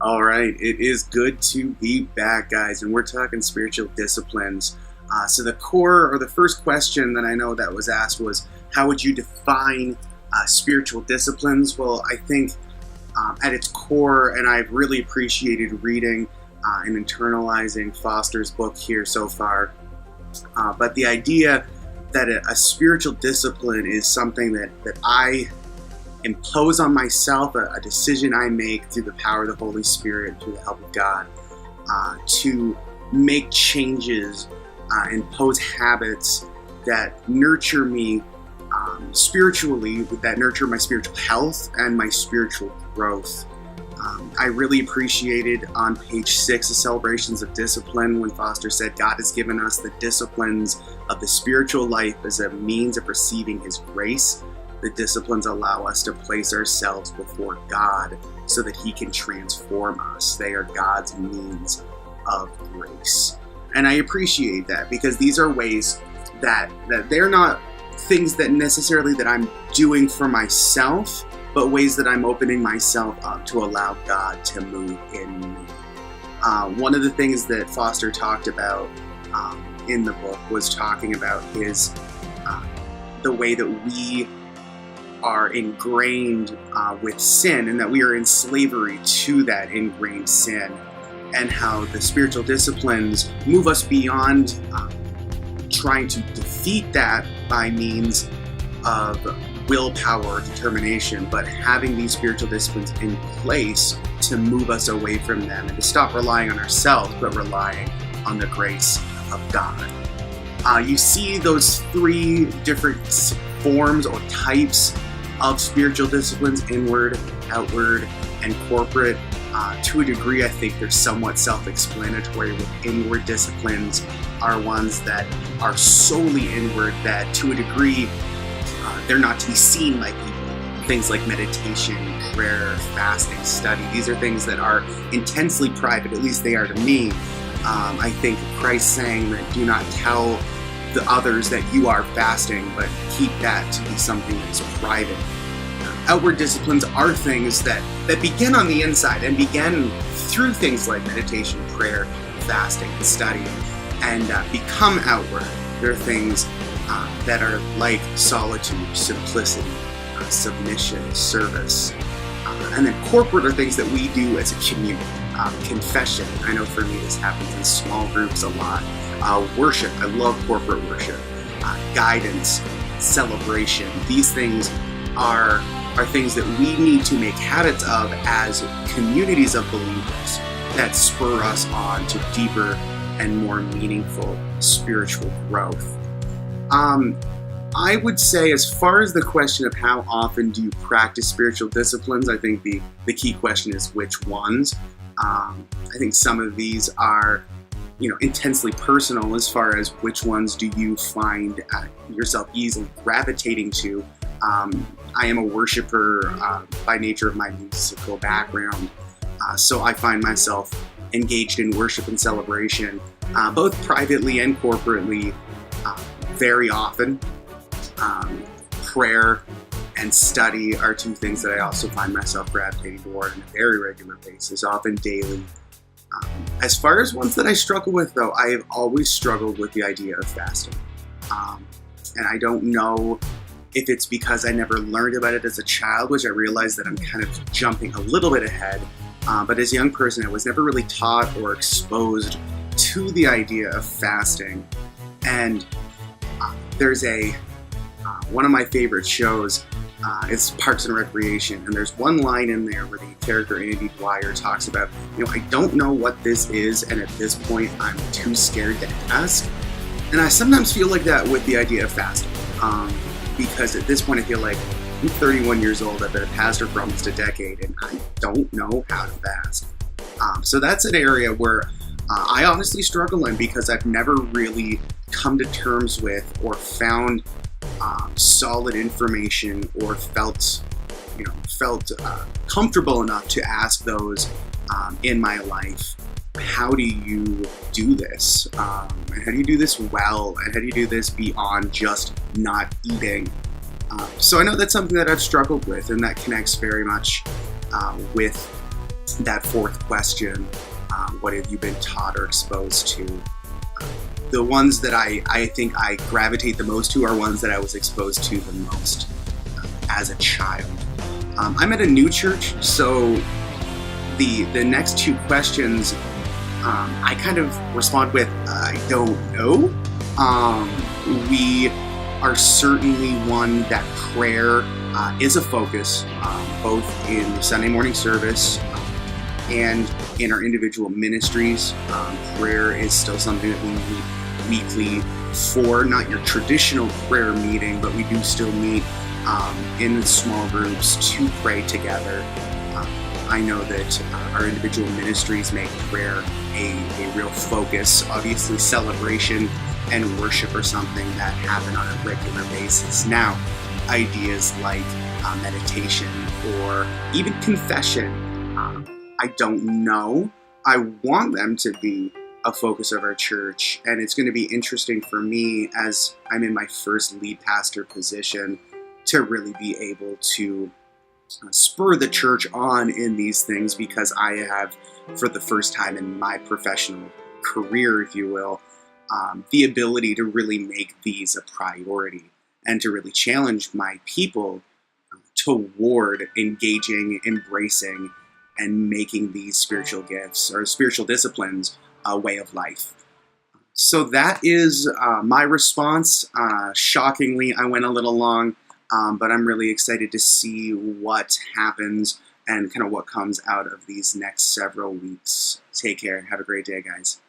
All right, it is good to be back, guys, and we're talking spiritual disciplines. So the core, or the first question that I know that was asked was, how would you define spiritual disciplines? Well, I think at its core, and I've really appreciated reading and internalizing Foster's book here so far, but the idea that a spiritual discipline is something that I impose on myself, a decision I make through the power of the Holy Spirit, through the help of God, to make changes, impose habits that nurture me spiritually, that nurture my spiritual health and my spiritual growth. I really appreciated on page 6 of Celebrations of Discipline when Foster said, God has given us the disciplines of the spiritual life as a means of receiving His grace. The disciplines allow us to place ourselves before God so that He can transform us. They are God's means of grace. And I appreciate that because these are ways that they're not things that necessarily that I'm doing for myself, but ways that I'm opening myself up to allow God to move in me. One of the things that Foster talked about in the book was talking about his the way that we are ingrained with sin, and that we are in slavery to that ingrained sin, and how the spiritual disciplines move us beyond trying to defeat that by means of willpower or determination, but having these spiritual disciplines in place to move us away from them and to stop relying on ourselves, but relying on the grace of God. You see those 3 different forms or types of spiritual disciplines: inward, outward, and corporate. To a degree, I think they're somewhat self-explanatory. With inward disciplines are ones that are solely inward, that to a degree they're not to be seen by people. Things like meditation, prayer, fasting, study. These are things that are intensely private, at least they are to me. I think Christ saying that do not tell the others that you are fasting, but keep that to be something that's private. Outward disciplines are things that begin on the inside and begin through things like meditation, prayer, fasting, and study, and become outward. They're things that are like solitude, simplicity, submission, service. And then corporate are things that we do as a community. Confession, I know for me this happens in small groups a lot. Worship, I love corporate worship. Guidance, celebration, these things are things that we need to make habits of as communities of believers that spur us on to deeper and more meaningful spiritual growth. I would say, as far as the question of how often do you practice spiritual disciplines, I think the key question is which ones. I think some of these are intensely personal as far as which ones do you find yourself easily gravitating to. I am a worshiper by nature of my musical background, so I find myself engaged in worship and celebration, both privately and corporately, very often. Prayer and study are 2 things that I also find myself gravitating toward on a very regular basis, often daily. As far as ones that I struggle with, though, I have always struggled with the idea of fasting. And I don't know if it's because I never learned about it as a child, which I realize that I'm kind of jumping a little bit ahead. But as a young person, I was never really taught or exposed to the idea of fasting. And there's one of my favorite shows is Parks and Recreation, and there's one line in there where the character Andy Dwyer talks about, I don't know what this is, and at this point I'm too scared to ask. And I sometimes feel like that with the idea of fasting, because at this point I feel like I'm 31 years old, I've been a pastor for almost a decade, and I don't know how to fast. So that's an area where I honestly struggle in, because I've never really come to terms with or found solid information or felt comfortable enough to ask those in my life. How do you do this? And how do you do this well? And how do you do this beyond just not eating? So I know that's something that I've struggled with, and that connects very much with that fourth question, what have you been taught or exposed to? The ones that I think I gravitate the most to are ones that I was exposed to the most as a child. I'm at a new church, so the next two questions I kind of respond with, I don't know. We are certainly one that prayer is a focus, both in the Sunday morning service and in our individual ministries. Prayer is still something that we meet weekly for, not your traditional prayer meeting, but we do still meet in small groups to pray together. I know that our individual ministries make prayer a real focus. Obviously, celebration and worship are something that happen on a regular basis. Now, ideas like meditation or even confession, I don't know. I want them to be a focus of our church, and it's going to be interesting for me as I'm in my first lead pastor position to really be able to spur the church on in these things, because I have, for the first time in my professional career, if you will, the ability to really make these a priority and to really challenge my people toward engaging, embracing, and making these spiritual gifts or spiritual disciplines a way of life. So that is my response. Shockingly, I went a little long, but I'm really excited to see what happens and kind of what comes out of these next several weeks. Take care. Have a great day, guys.